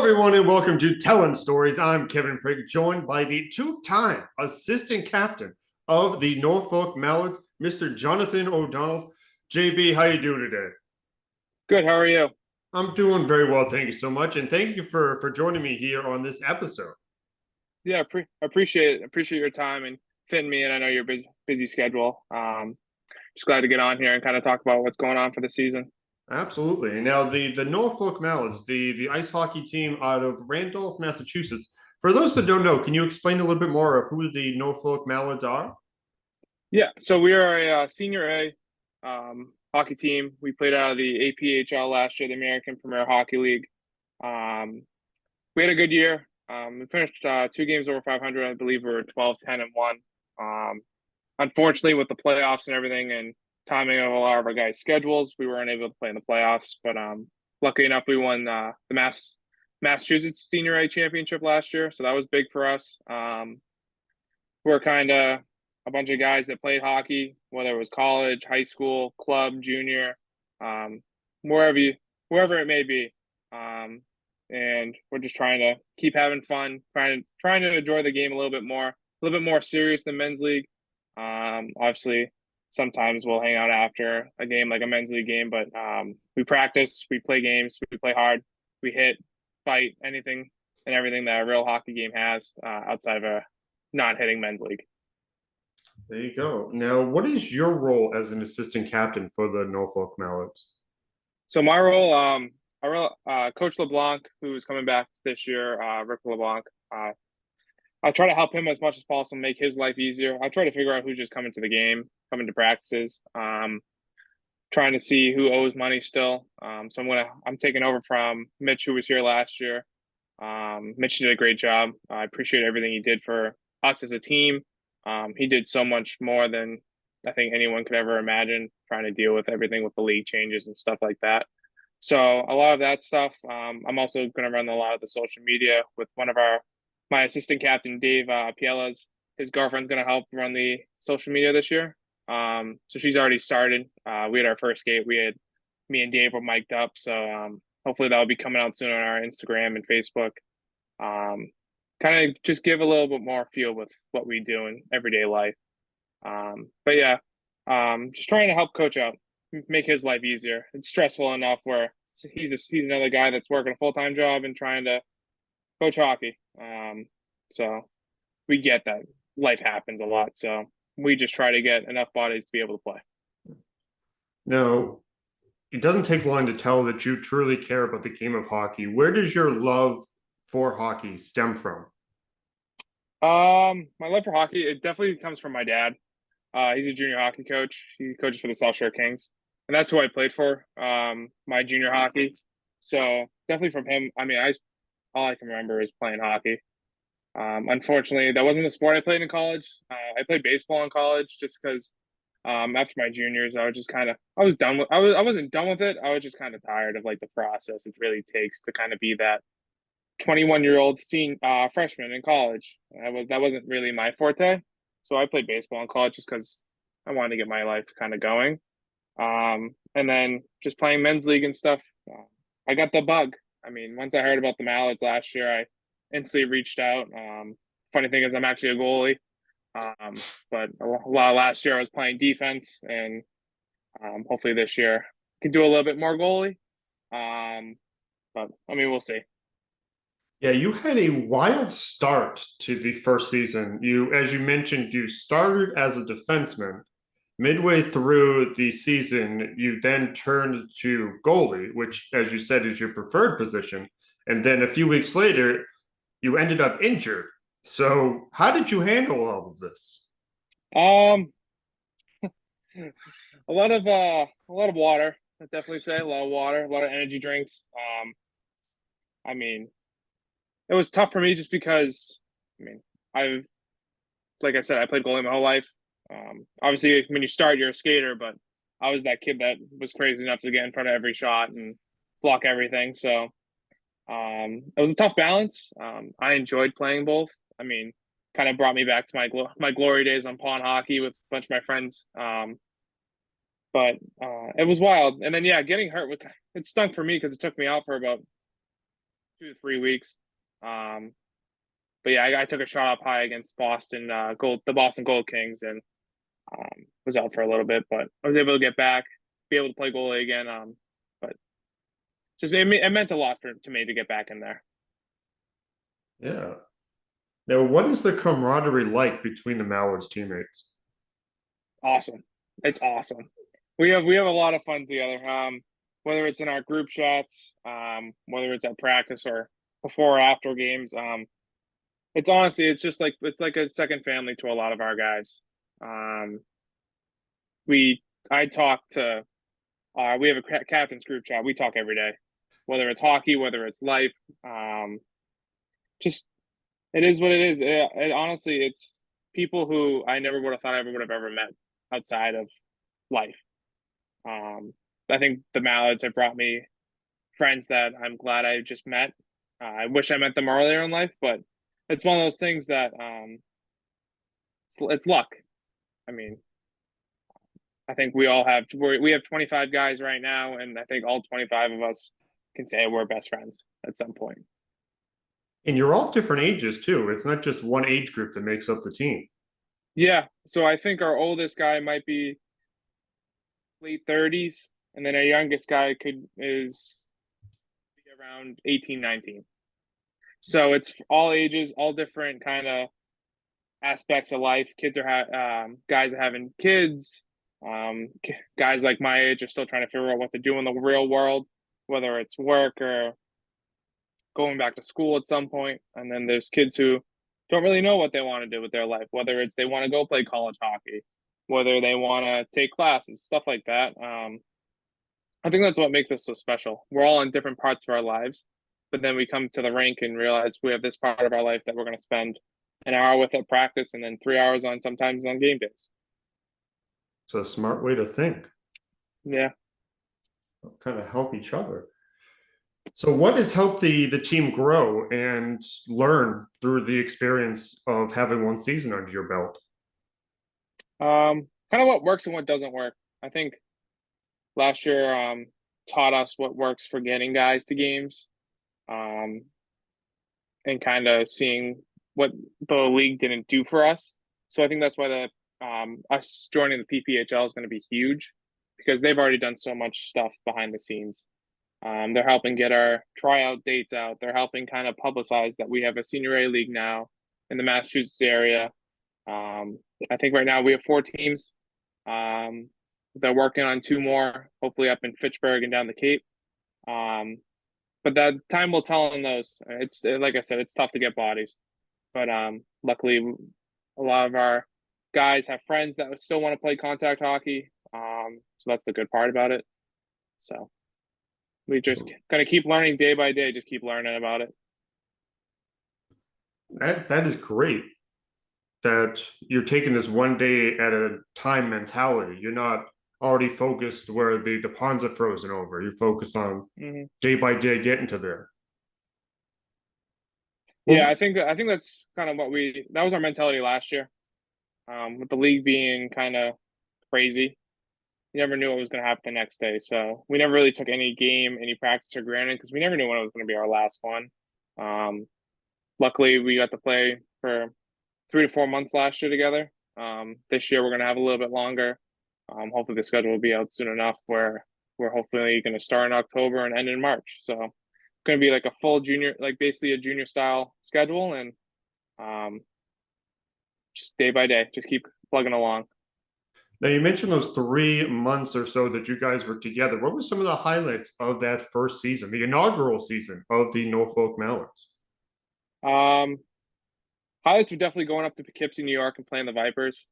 Everyone, and welcome to Telling Stories. I'm Kevin Praik, joined by the two-time assistant captain of the Norfolk Mallards, Mr. Jonathan O'Donnell. JB, how you doing today? Good. How are you? I'm doing very well, thank you so much, and thank you for joining me here on this episode. Yeah, appreciate it. Appreciate your time and fitting me in. I know you're busy schedule. Just glad to get on here and kind of talk about what's going on for the season. Absolutely. And now the Norfolk Mallards, the ice hockey team out of Randolph, Massachusetts. For those that don't know, can you explain a little bit more of who the Norfolk Mallards are? Yeah. So we are a senior A hockey team. We played out of the APHL last year, the American Premier Hockey League. Um, we had a good year. We finished 2 games over 500. I believe we were 12, 10, and 1. Um, Unfortunately, with the playoffs and everything and timing of a lot of our guys' schedules, we weren't able to play in the playoffs. But lucky enough, we won the Massachusetts Senior A Championship last year, so that was big for us. We're kind of a bunch of guys that played hockey, whether it was college, high school, club, junior, um, wherever wherever it may be. And we're just trying to keep having fun, trying to enjoy the game a little bit more serious than men's league. Obviously, sometimes we'll hang out after a game like a men's league game, but we practice, we play games, we play hard, we hit, fight, anything and everything that a real hockey game has outside of a non-hitting men's league. There you go. Now, what is your role as an assistant captain for the Norfolk Mallards? So my role, Coach LeBlanc, who is coming back this year, Rick LeBlanc, I try to help him as much as possible, make his life easier. I try to figure out who's just coming to the game, coming to practices, trying to see who owes money still. So I'm taking over from Mitch, who was here last year. Mitch did a great job. I appreciate everything he did for us as a team. He did so much more than I think anyone could ever imagine, trying to deal with everything with the league changes and stuff like that. So a lot of that stuff. I'm also going to run a lot of the social media with my assistant captain, Dave Pielas. His girlfriend's going to help run the social media this year. So she's already started. We had our first skate. Me and Dave were mic'd up. So hopefully that'll be coming out soon on our Instagram and Facebook. Kind of just give a little bit more feel with what we do in everyday life. But yeah, just trying to help coach out, make his life easier. It's stressful enough where he's another guy that's working a full-time job and trying to coach hockey. So we get that life happens a lot. So we just try to get enough bodies to be able to play. Now, it doesn't take long to tell that you truly care about the game of hockey. Where does your love for hockey stem from? My love for hockey, it definitely comes from my dad. He's a junior hockey coach. He coaches for the South Shore Kings, and that's who I played for. My junior hockey. So definitely from him. I mean, all I can remember is playing hockey. Unfortunately, that wasn't the sport I played in college. I played baseball in college just because after my juniors, I was just kind of I wasn't done with it. I was just kind of tired of like the process it really takes to kind of be that 21-year-old freshman in college. That wasn't really my forte. So I played baseball in college just because I wanted to get my life kind of going. And then just playing men's league and stuff, I got the bug. I mean, once I heard about the Mallards last year, I instantly reached out. Funny thing is, I'm actually a goalie. But a lot last year I was playing defense, and hopefully this year I can do a little bit more goalie. But I mean, we'll see. Yeah, you had a wild start to the first season. As you mentioned, you started as a defenseman. Midway through the season, you then turned to goalie, which, as you said, is your preferred position. And then a few weeks later, you ended up injured. So, how did you handle all of this? Um, a lot of water. I definitely say a lot of water, a lot of energy drinks. I mean, it was tough for me just because, I mean, I've like I said, I played goalie my whole life. Obviously, when you start, you're a skater, but I was that kid that was crazy enough to get in front of every shot and block everything. So it was a tough balance. I enjoyed playing both. I mean, kind of brought me back to my glory days on pond hockey with a bunch of my friends. But it was wild. And then yeah, getting hurt it stunk for me because it took me out for about 2 to 3 weeks. Um, but yeah, I took a shot up high against the Boston Gold Kings, and was out for a little bit, but I was able to get back, be able to play goalie again. But just it meant a lot to me to get back in there. Yeah. Now, what is the camaraderie like between the Mallards teammates? Awesome, it's awesome. We have a lot of fun together. Whether it's in our group chats, whether it's at practice or before or after games. It's honestly, it's like a second family to a lot of our guys. Um, we I talk to we have a captain's group chat. We talk every day, whether it's hockey, whether it's life. Um, just it is what it is. Honestly, it's people who I never would have thought I would have ever met outside of life. Um, I think the Mallards have brought me friends that I'm glad I just met. I wish I met them earlier in life, but it's one of those things that it's luck. I mean, I think we have 25 guys right now, and I think all 25 of us can say we're best friends at some point. And you're all different ages too. It's not just one age group that makes up the team. Yeah, so I think our oldest guy might be late 30s, and then our youngest guy is around 18, 19. So it's all ages, all different kind of aspects of life. Guys are having kids. Guys like my age are still trying to figure out what to do in the real world, whether it's work or going back to school at some point. And then there's kids who don't really know what they want to do with their life, whether it's they want to go play college hockey, whether they want to take classes, stuff like that. I think that's what makes us so special. We're all in different parts of our lives, but then we come to the rink and realize we have this part of our life that we're going to spend an hour with at practice and then 3 hours on sometimes on game days. It's a smart way to think. Yeah. Kind of help each other. So, what has helped the team grow and learn through the experience of having one season under your belt? Kind of what works and what doesn't work. I think last year taught us what works for getting guys to games, um, and kind of seeing what the league didn't do for us. So I think that's why us joining the PPHL is going to be huge because they've already done so much stuff behind the scenes. They're helping get our tryout dates out. They're helping kind of publicize that we have a senior A league now in the Massachusetts area. I think right now we have 4 teams. They're working on 2 more, hopefully up in Fitchburg and down the Cape. But that time will tell on those. It's like I said, it's tough to get bodies, but luckily, a lot of our guys have friends that still want to play contact hockey. So that's the good part about it. So we just gonna keep learning day by day. Just keep learning about it. That is great. That you're taking this one day at a time mentality. You're not already focused where the ponds are frozen over. You're focused on day by day getting to there. Yeah, I think that's kind of that was our mentality last year. With the league being kind of crazy, you never knew what was going to happen the next day. So we never really took any practice for granted because we never knew when it was going to be our last one. Luckily, we got to play for 3 to 4 months last year together. This year we're going to have a little bit longer. Hopefully the schedule will be out soon enough where we're hopefully going to start in October and end in March. So it's going to be like a full junior, like basically a junior style schedule, and just day by day, just keep plugging along. Now, you mentioned those 3 months or so that you guys were together. What were some of the highlights of that first season, the inaugural season of the Norfolk Mallards? Highlights were definitely going up to Poughkeepsie, New York, and playing the Vipers.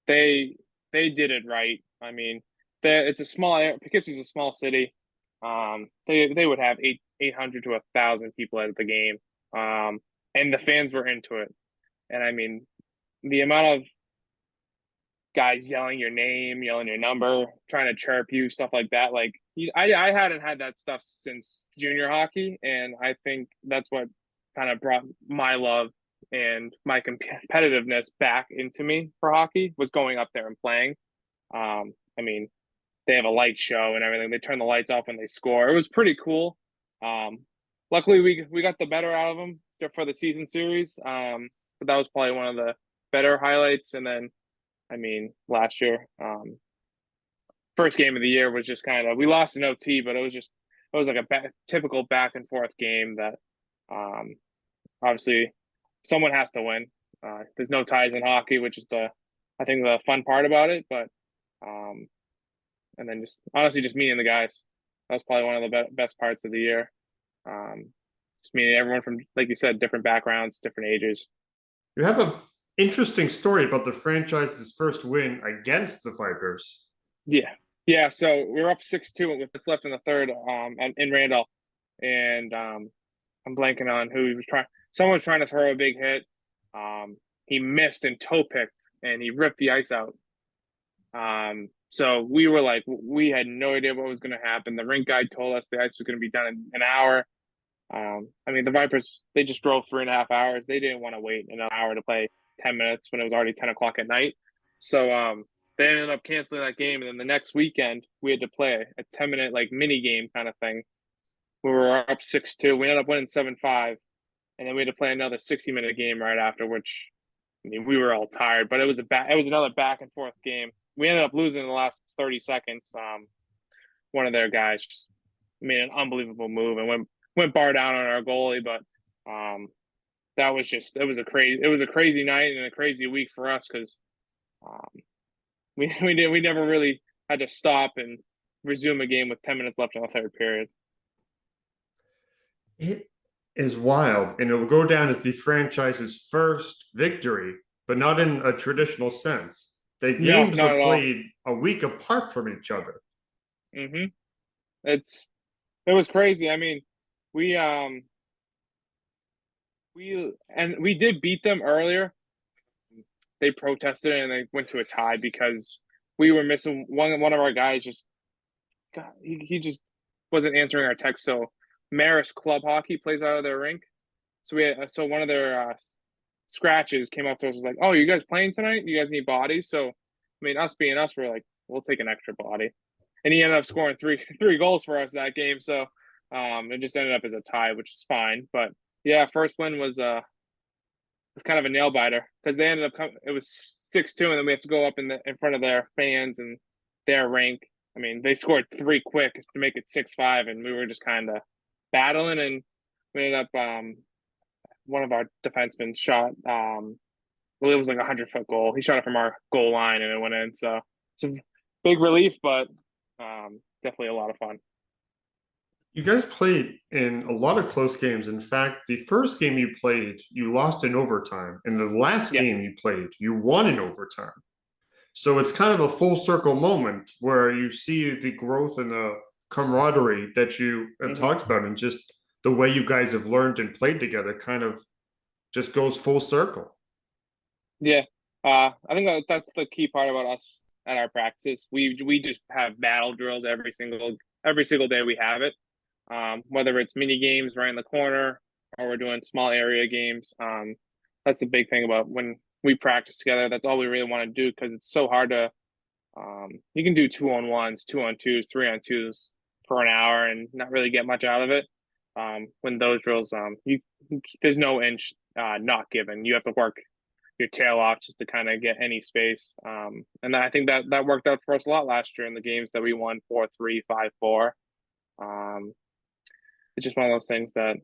They they did it right. I mean, Poughkeepsie's a small city. They would have 800 to 1,000 people at the game, and the fans were into it. And I mean, the amount of guys yelling your name, yelling your number, trying to chirp you, stuff like that. Like I hadn't had that stuff since junior hockey, and I think that's what kind of brought my love and my competitiveness back into me for hockey was going up there and playing. I mean, they have a light show and everything. They turn the lights off when they score. It was pretty cool. luckily we got the better out of them for the season series. But that was probably one of the better highlights. And then, I mean, last year, first game of the year was just kind of we lost in OT, but it was like a typical back and forth game that um, obviously someone has to win. There's no ties in hockey, which is I think the fun part about it. But um, and then just honestly, just meeting the guys. That was probably one of the best parts of the year. Um, just meeting everyone from, like you said, different backgrounds, different ages. You have a interesting story about the franchise's first win against the Vipers. Yeah, yeah. So we were up 6-2 with this left in the third, in Randolph, and I'm blanking on who he was trying. Someone was trying to throw a big hit. He missed and toe picked, and he ripped the ice out. So we were like, we had no idea what was going to happen. The rink guy told us the ice was going to be done in an hour. I mean, the Vipers, they just drove 3.5 hours. They didn't want to wait an hour to play 10 minutes when it was already 10 o'clock at night. So they ended up canceling that game. And then the next weekend, we had to play a 10-minute like mini game kind of thing. We were up 6-2. We ended up winning 7-5. And then we had to play another 60-minute game right after, which, I mean, we were all tired, but it was another back and forth game. We ended up losing in the last 30 seconds. One of their guys just made an unbelievable move and went bar down on our goalie, but that was just it was a crazy night and a crazy week for us because we never really had to stop and resume a game with 10 minutes left in the third period. It is wild, and it will go down as the franchise's first victory, but not in a traditional sense. The No, games not were at all. played a week apart from each other. Mm-hmm. It was crazy. I mean, we we did beat them earlier. They protested and they went to a tie because we were missing one of our guys. Just God, he just wasn't answering our text. So Maris Club Hockey plays out of their rink. So one of their scratches came up to us was like, "Oh, you guys playing tonight? You guys need bodies?" So I mean, us being us, we're like, "We'll take an extra body," and he ended up scoring three goals for us that game. So it just ended up as a tie, which is fine. But yeah, first win was kind of a nail biter because they ended up it was 6-2, and then we have to go up in front of their fans and their rink. I mean, they scored three quick to make it 6-5, and we were just kind of battling, and we ended up one of our defensemen shot well, it was like a 100-foot goal. He shot it from our goal line and it went in. So it's a big relief, but definitely a lot of fun. You guys played in a lot of close games. In fact, the first game you played, you lost in overtime. And the last Yeah. game you played, you won in overtime. So it's kind of a full circle moment where you see the growth and the camaraderie that you have Mm-hmm. talked about, and just the way you guys have learned and played together kind of just goes full circle. Yeah. I think that's the key part about us at our practices. We just have battle drills every single day we have it. Whether it's mini games right in the corner or we're doing small area games. That's the big thing about when we practice together. That's all we really want to do because it's so hard to. You can do 2-on-1s, 2-on-2s, 3-on-2s for an hour and not really get much out of it. When those drills, there's no inch not given. You have to work your tail off just to kind of get any space. And I think that worked out for us a lot last year in the games that we won 4-3, 5-4. Um, it's just one of those things that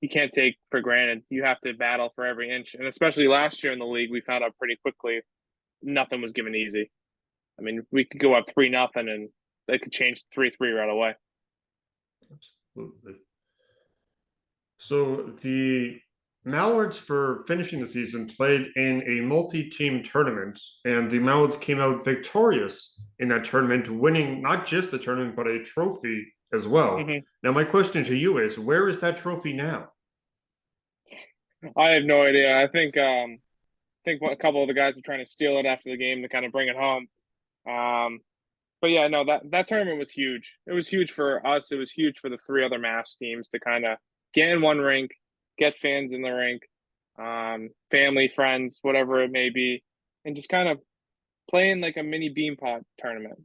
you can't take for granted. You have to battle for every inch. And especially last year in the league, we found out pretty quickly nothing was given easy. I mean, we could go up 3-0 and they could change 3-3 right away. Absolutely. So the Mallards, for finishing the season, played in a multi-team tournament, and the Mallards came out victorious in that tournament, winning not just the tournament but a trophy as well. Mm-hmm. Now, my question to you is, where is that trophy now? I have no idea. I think a couple of the guys were trying to steal it after the game to kind of bring it home. Um, but yeah, no, that tournament was huge. It was huge for us. It was huge for the three other Mass teams to kind of get in one rink, get fans in the rink, family, friends, whatever it may be, and just kind of play in like a mini bean pot tournament.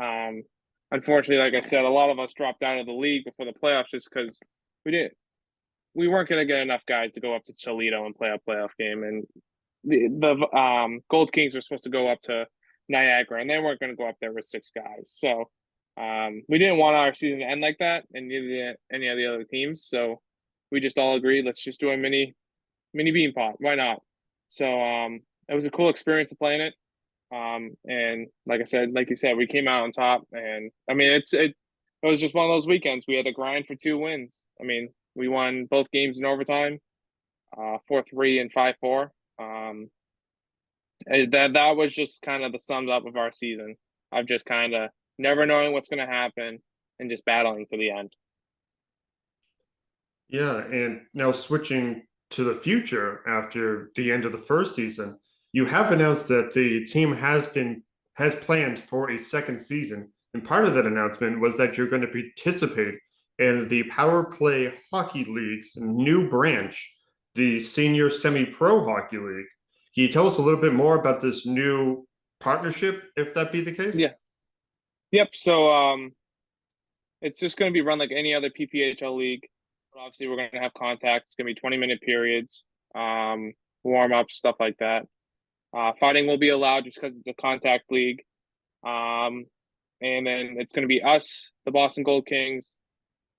Um, Unfortunately, like I said, a lot of us dropped out of the league before the playoffs just because we weren't going to get enough guys to go up to Toledo and play a playoff game, and the Gold Kings were supposed to go up to Niagara, and they weren't going to go up there with 6 guys. So we didn't want our season to end like that, and neither did any of the other teams. So we just all agreed, let's just do a mini bean pot. Why not? So it was a cool experience to play in it. And like I said, like you said, we came out on top, and I mean, it was just one of those weekends. We had to grind for 2 wins. I mean, we won both games in overtime, 4-3 and 5-4. That was just kind of the sums up of our season. Of just kind of never knowing what's going to happen and just battling to the end. Yeah, and now switching to the future after the end of the first season, you have announced that the team has planned for a second season, and part of that announcement was that you're going to participate in the Power Play Hockey League's new branch, the Senior Semi-Pro Hockey League. Can you tell us a little bit more about this new partnership, if that be the case? Yeah. Yep. So it's just going to be run like any other PPHL league. But obviously, we're going to have contact. It's going to be 20-minute periods, warm ups, stuff like that. Fighting will be allowed just because it's a contact league. And then it's going to be us, the Boston Gold Kings,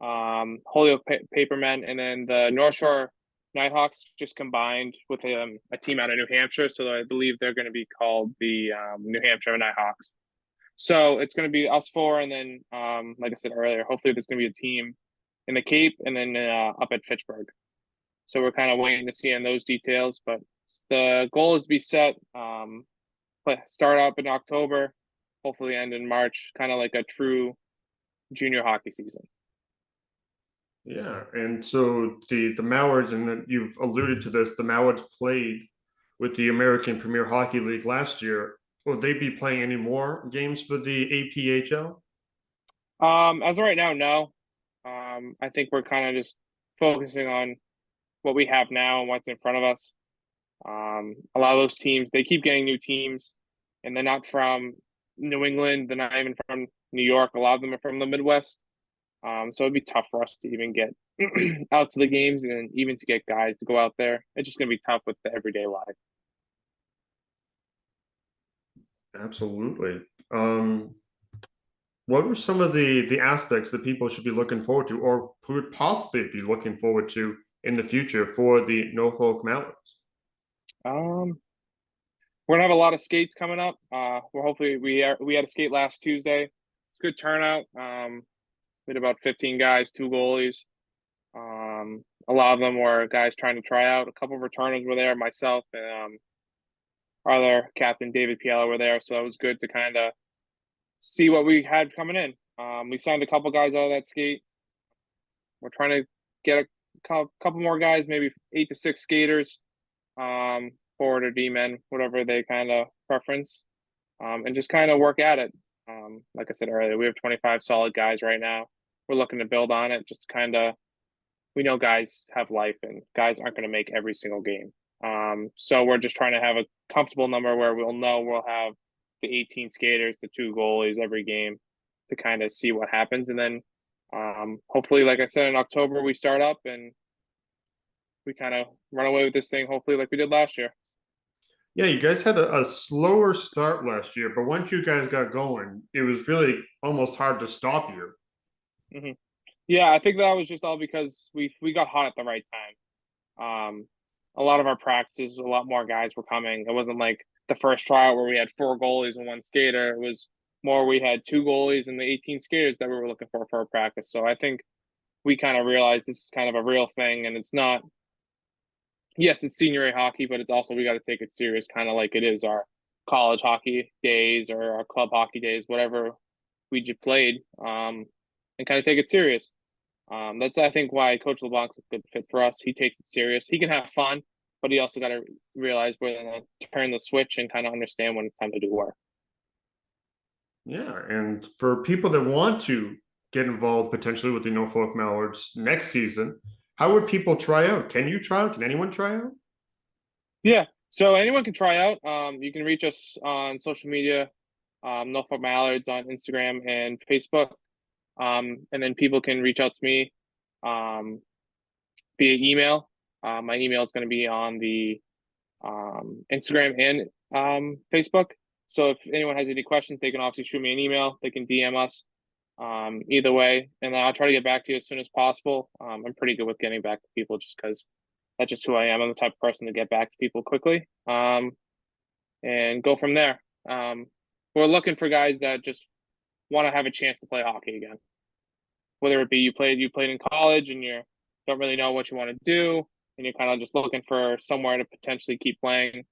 Holyoke Papermen, and then the North Shore Nighthawks just combined with a team out of New Hampshire. So I believe they're going to be called the New Hampshire Nighthawks. So it's going to be us four, and then, like I said earlier, hopefully there's going to be a team in the Cape and then up at Fitchburg. So we're kind of waiting to see on those details, but the goal is to be set, start up in October, hopefully end in March, kind of like a true junior hockey season. Yeah, and so the Mallards, and you've alluded to this, the Mallards played with the American Premier Hockey League last year. Will they be playing any more games for the APHL? As of right now, no. I think we're kind of just focusing on what we have now and what's in front of us. A lot of those teams, they keep getting new teams, and they're not from New England. They're not even from New York. A lot of them are from the Midwest. So it'd be tough for us to even get out to the games, and then even to get guys to go out there. It's just going to be tough with the everyday life. Absolutely. What are some of the aspects that people should be looking forward to, or could possibly be looking forward to in the future for the Norfolk Mallards? We're gonna have a lot of skates coming up. We're hopefully we had a skate last Tuesday. It's good turnout. We had about 15 guys, 2 goalies. A lot of them were guys trying to try out. A couple of returners were there. Myself and our other captain David Piella were there, so it was good to kind of see what we had coming in. We signed a couple guys out of that skate. We're trying to get a couple more guys, maybe 8 to 6 skaters, forward or D-men, whatever they kind of preference, and just kind of work at it. Like I said earlier, we have 25 solid guys right now. We're looking to build on it, just kind of, we know guys have life and guys aren't going to make every single game. So we're just trying to have a comfortable number where we'll know we'll have the 18 skaters, the 2 goalies every game to kind of see what happens. And then hopefully, like I said, in October, we start up and we kind of run away with this thing, hopefully like we did last year. Yeah, you guys had a slower start last year, but once you guys got going, it was really almost hard to stop you. Mm-hmm. Yeah, I think that was just all because we got hot at the right time. A lot of our practices, a lot more guys were coming. It wasn't like the first tryout where we had 4 goalies and 1 skater. It was more we had 2 goalies and the 18 skaters that we were looking for our practice. So I think we kind of realized this is kind of a real thing, and it's not. Yes, it's senior A hockey, but it's also we got to take it serious, kind of like it is our college hockey days or our club hockey days, whatever we just played, and kind of take it serious. That's I think why Coach LeBlanc's a good fit for us. He takes it serious. He can have fun, but he also got to realize when to turn the switch and kind of understand when it's time to do work. Yeah, and for people that want to get involved potentially with the Norfolk Mallards next season, how would people try out? Can you try out? Can anyone try out? Yeah, so anyone can try out. You can reach us on social media, Norfolk Mallards on Instagram and Facebook, and then people can reach out to me. via email. My email is going to be on the Instagram and Facebook. So if anyone has any questions, they can obviously shoot me an email. They can DM us either way, and I'll try to get back to you as soon as possible. I'm pretty good with getting back to people just because that's just who I am. I'm the type of person to get back to people quickly and go from there. We're looking for guys that just want to have a chance to play hockey again. Whether it be you played in college and you don't really know what you want to do, and you're kind of just looking for somewhere to potentially keep playing,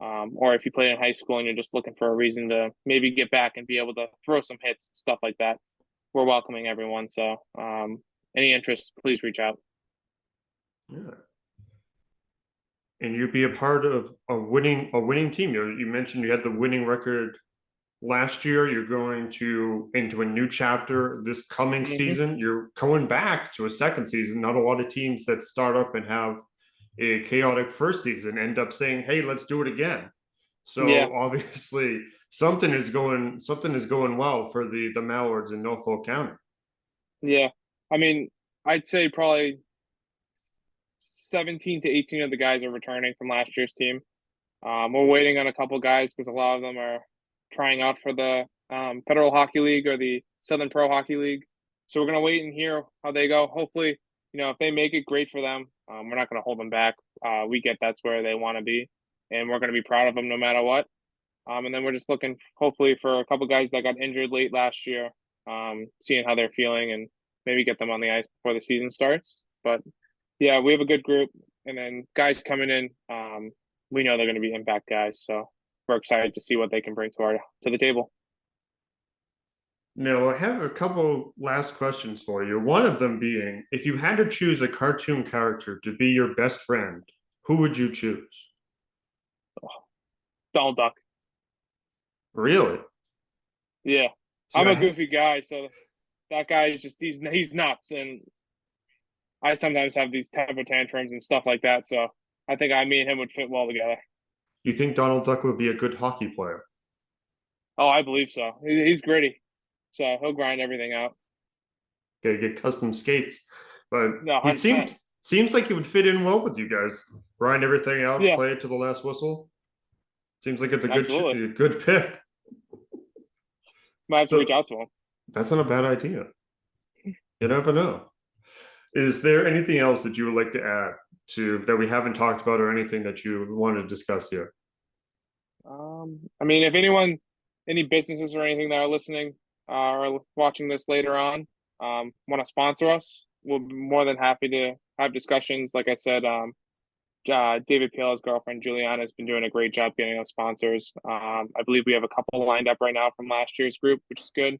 or if you played in high school and you're just looking for a reason to maybe get back and be able to throw some hits, stuff like that. We're welcoming everyone. So any interest, please reach out. Yeah. And you'd be a part of a winning team. You mentioned you had the winning record last year. You're going into a new chapter this coming Mm-hmm. season. You're going back to a second season. Not a lot of teams that start up and have a chaotic first season end up saying, "Hey, let's do it again." Yeah, So obviously something is going well for the Mallards in Norfolk County. yeah. I mean, I'd say probably 17 to 18 of the guys are returning from last year's team. We're waiting on a couple guys because a lot of them are trying out for the Federal Hockey League or the Southern Pro Hockey League. So we're gonna wait and hear how they go. Hopefully, if they make it, great for them. We're not gonna hold them back. We get that's where they want to be, and we're gonna be proud of them no matter what. And then we're just looking, hopefully, for a couple guys that got injured late last year, seeing how they're feeling and maybe get them on the ice before the season starts. But yeah, we have a good group, and then guys coming in, we know they're going to be impact guys, so we're excited to see what they can bring to the table. Now, I have a couple last questions for you. One of them being, if you had to choose a cartoon character to be your best friend, who would you choose? Donald Duck, Really? yeah, See, I'm I a ha- goofy guy, so that guy is just he's nuts, and I sometimes have these temper tantrums and stuff like that. So I think me and him would fit well together. you think Donald Duck would be a good hockey player? Oh, I believe so. He's gritty, so he'll grind everything out. Okay, get custom skates, but No, he 100%. seems like he would fit in well with you guys. Grind everything out, Yeah, play it to the last whistle. Seems like it's a absolutely. a good pick. Might have to reach So out to him. that's not a bad idea. You never know. Is there anything else that you would like to add to that we haven't talked about, or anything that you want to discuss here? I mean, if anyone, any businesses or anything that are listening or watching this later on, want to sponsor us, we'll be more than happy to have discussions. Like I said, David Pale's girlfriend Juliana has been doing a great job getting us sponsors. I believe we have a couple lined up right now from last year's group, which is good.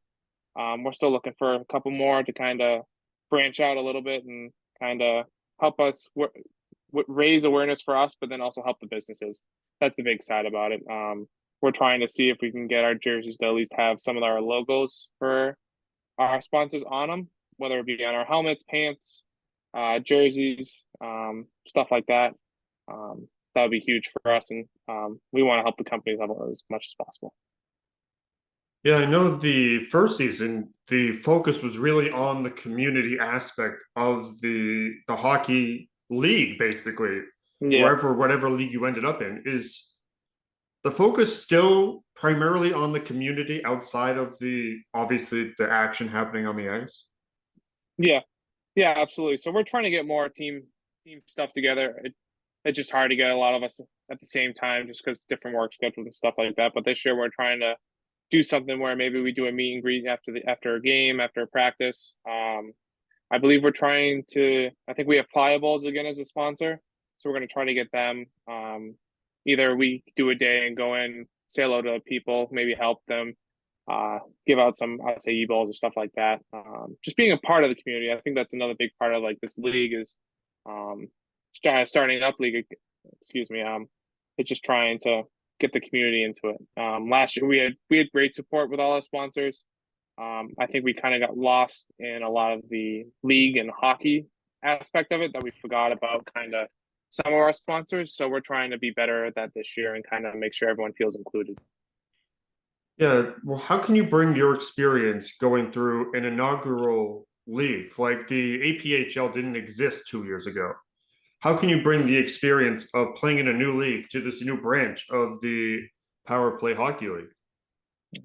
We're still looking for a couple more to kind of branch out a little bit and kind of help us raise awareness for us, but then also help the businesses. That's the big side about it. We're trying to see if we can get our jerseys to at least have some of our logos for our sponsors on them, whether it be on our helmets, pants, jerseys, stuff like that. That would be huge for us, and we want to help the company level as much as possible. Yeah, I know the first season, the focus was really on the community aspect of the hockey league, basically, Yeah, whatever league you ended up in. Is the focus still primarily on the community outside of the obviously the action happening on the ice? yeah, yeah, absolutely. So we're trying to get more team stuff together. It's just hard to get a lot of us at the same time, just because different work schedules and stuff like that. But this year we're trying to do something where maybe we do a meet and greet after a game, after a practice. I believe we're trying to. I think we have Pliables again as a sponsor, so we're going to try to get them. Either we do a day and go in, say hello to people, maybe help them, give out some, I'd say, e-balls or stuff like that. Just being a part of the community. I think that's another big part of like this league is um, starting up league. Excuse me. It's just trying to get the community into it. Last year we had great support with all our sponsors. I think we kind of got lost in a lot of the league and hockey aspect of it that we forgot about kind of some of our sponsors. So we're trying to be better at that this year and kind of make sure everyone feels included. Yeah, well, how can you bring your experience going through an inaugural league. Like the APHL didn't exist 2 years ago. How can you bring the experience of playing in a new league to this new branch of the Power Play Hockey League?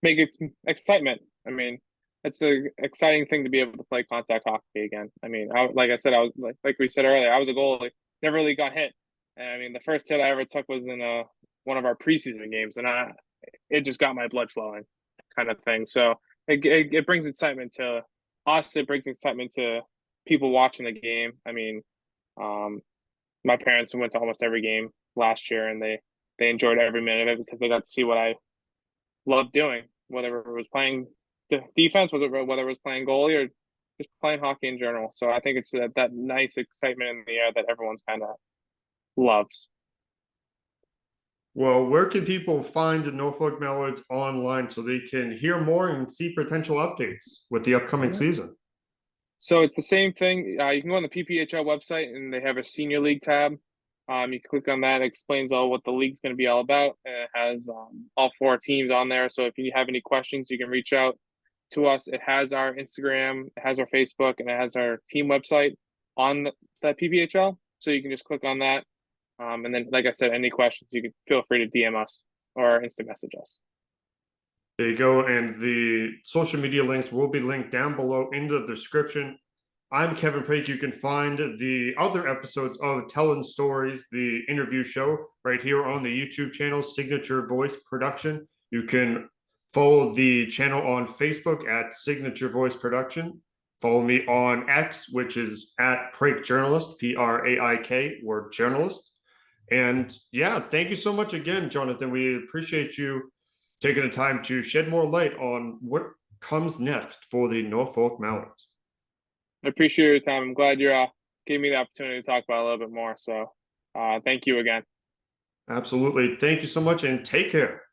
Make it excitement. I mean, it's an exciting thing to be able to play contact hockey again. I mean, like I said, I was like we said earlier, I was a goalie, never really got hit. And I mean, the first hit I ever took was in one of our preseason games, and it just got my blood flowing, kind of thing. So it brings excitement to us. It brings excitement to people watching the game. I mean, um, my parents went to almost every game last year, and they enjoyed every minute of it because they got to see what I loved doing, whether it was playing defense, whether it was playing goalie or just playing hockey in general. So I think it's that nice excitement in the air that everyone's kind of loves. Well, where can people find the Norfolk Mallards online so they can hear more and see potential updates with the upcoming Yeah. season? So it's the same thing. You can go on the PPHL website and they have a senior league tab. You click on that, it explains all what the league's going to be all about, and it has all four teams on there. So if you have any questions, you can reach out to us. It has our Instagram, it has our Facebook, and it has our team website on the PPHL. So you can just click on that. And then, like I said, any questions, you can feel free to DM us or instant message us. There you go. And the social media links will be linked down below in the description. I'm Kevin Praik. You can find the other episodes of Telling Stories, the interview show, right here on the YouTube channel, Signature Voice Production. You can follow the channel on Facebook at Signature Voice Production. Follow me on X, which is at Praik Journalist, Praik, or journalist. And yeah, thank you so much again, Jonathan. We appreciate you taking the time to shed more light on what comes next for the Norfolk Mallards. I appreciate your time. I'm glad you gave me the opportunity to talk about it a little bit more. So thank you again. Absolutely. Thank you so much and take care.